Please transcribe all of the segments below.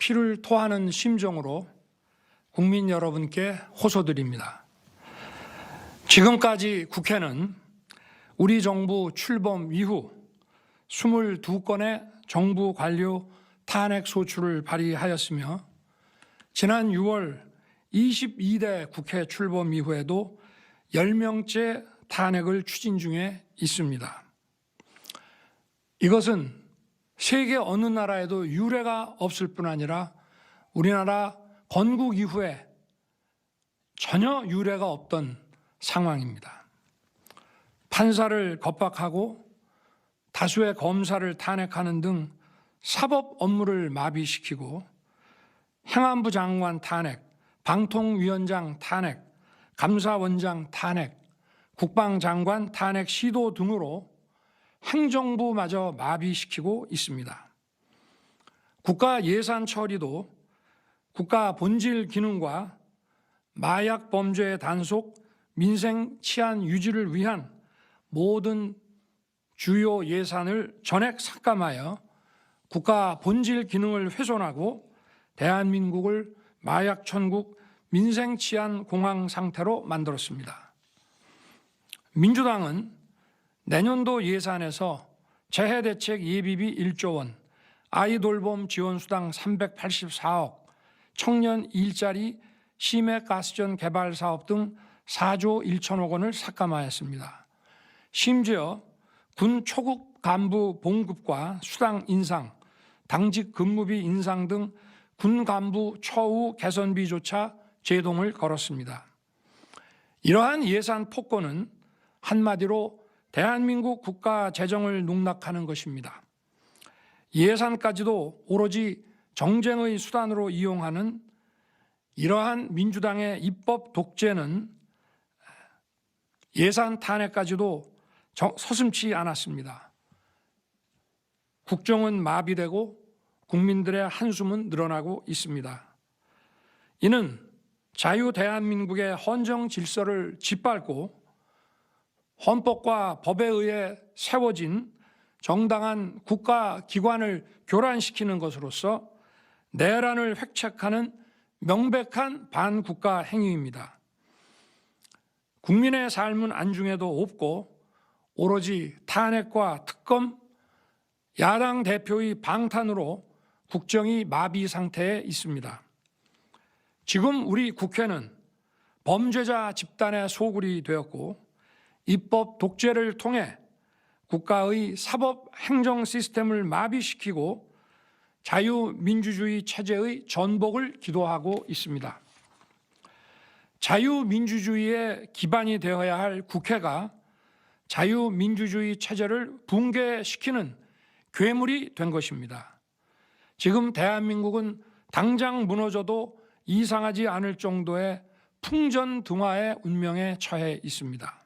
피를 토하는 심정으로 국민 여러분께 호소드립니다. 지금까지 국회는 우리 정부 출범 이후 22건의 정부 관료 탄핵 소추를 발의하였으며 지난 6월 22대 국회 출범 이후에도 10명째 탄핵을 추진 중에 있습니다. 이것은 세계 어느 나라에도 유례가 없을 뿐 아니라 우리나라 건국 이후에 전혀 유례가 없던 상황입니다. 판사를 겁박하고 다수의 검사를 탄핵하는 등 사법 업무를 마비시키고 행안부 장관 탄핵, 방통위원장 탄핵, 감사원장 탄핵, 국방장관 탄핵 시도 등으로 행정부마저 마비시키고 있습니다. 국가 예산 처리도 국가 본질 기능과 마약 범죄 단속, 민생 치안 유지를 위한 모든 주요 예산을 전액 삭감하여 국가 본질 기능을 훼손하고 대한민국을 마약 천국, 민생 치안 공황 상태로 만들었습니다. 민주당은 내년도 예산에서 재해대책 예비비 1조 원, 아이돌봄 지원수당 384억, 청년 일자리 심해가스전 개발 사업 등 4조 1천억 원을 삭감하였습니다. 심지어 군 초급 간부 봉급과 수당 인상, 당직 근무비 인상 등 군 간부 처우 개선비조차 제동을 걸었습니다. 이러한 예산 폭거는 한마디로 대한민국 국가 재정을 농락하는 것입니다. 예산까지도 오로지 정쟁의 수단으로 이용하는 이러한 민주당의 입법 독재는 예산 탄핵까지도 서슴지 않았습니다. 국정은 마비되고 국민들의 한숨은 늘어나고 있습니다. 이는 자유 대한민국의 헌정 질서를 짓밟고 헌법과 법에 의해 세워진 정당한 국가기관을 교란시키는 것으로서 내란을 획책하는 명백한 반국가 행위입니다. 국민의 삶은 안중에도 없고 오로지 탄핵과 특검, 야당 대표의 방탄으로 국정이 마비 상태에 있습니다. 지금 우리 국회는 범죄자 집단의 소굴이 되었고 입법 독재를 통해 국가의 사법 행정 시스템을 마비시키고 자유민주주의 체제의 전복을 기도하고 있습니다. 자유민주주의의 기반이 되어야 할 국회가 자유민주주의 체제를 붕괴시키는 괴물이 된 것입니다. 지금 대한민국은 당장 무너져도 이상하지 않을 정도의 풍전등화의 운명에 처해 있습니다.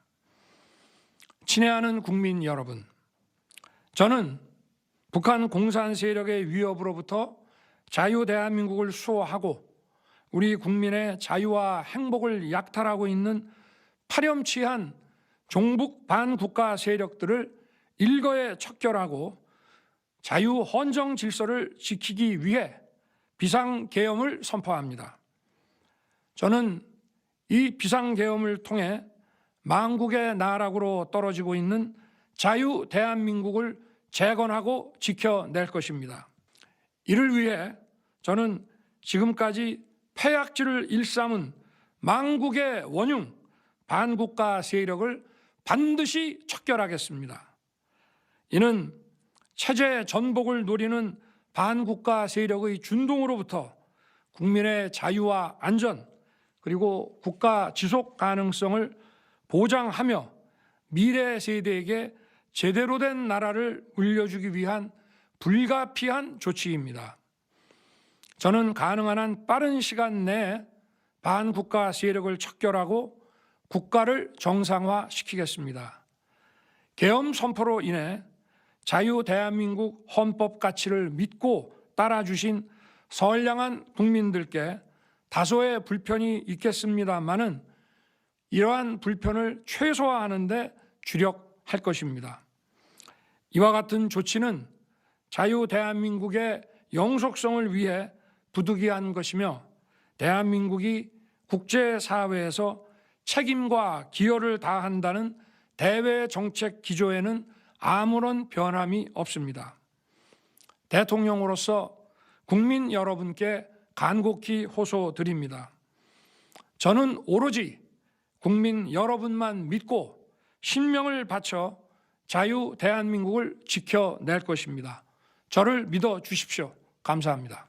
친애하는 국민 여러분, 저는 북한 공산 세력의 위협으로부터 자유 대한민국을 수호하고 우리 국민의 자유와 행복을 약탈하고 있는 파렴치한 종북 반국가 세력들을 일거에 척결하고 자유 헌정 질서를 지키기 위해 비상계엄을 선포합니다. 저는 이 비상계엄을 통해 망국의 나락으로 떨어지고 있는 자유 대한민국을 재건하고 지켜낼 것입니다. 이를 위해 저는 지금까지 패약질을 일삼은 망국의 원흉, 반국가 세력을 반드시 척결하겠습니다. 이는 체제 전복을 노리는 반국가 세력의 준동으로부터 국민의 자유와 안전 그리고 국가 지속 가능성을 보장하며 미래 세대에게 제대로 된 나라를 물려주기 위한 불가피한 조치입니다. 저는 가능한 한 빠른 시간 내에 반국가 세력을 척결하고 국가를 정상화시키겠습니다. 계엄 선포로 인해 자유 대한민국 헌법 가치를 믿고 따라주신 선량한 국민들께 다소의 불편이 있겠습니다마는 이러한 불편을 최소화하는 데 주력할 것입니다. 이와 같은 조치는 자유 대한민국의 영속성을 위해 부득이한 것이며 대한민국이 국제사회에서 책임과 기여를 다한다는 대외 정책 기조에는 아무런 변함이 없습니다. 대통령으로서 국민 여러분께 간곡히 호소드립니다. 저는 오로지 국민 여러분만 믿고 신명을 바쳐 자유 대한민국을 지켜낼 것입니다. 저를 믿어 주십시오. 감사합니다.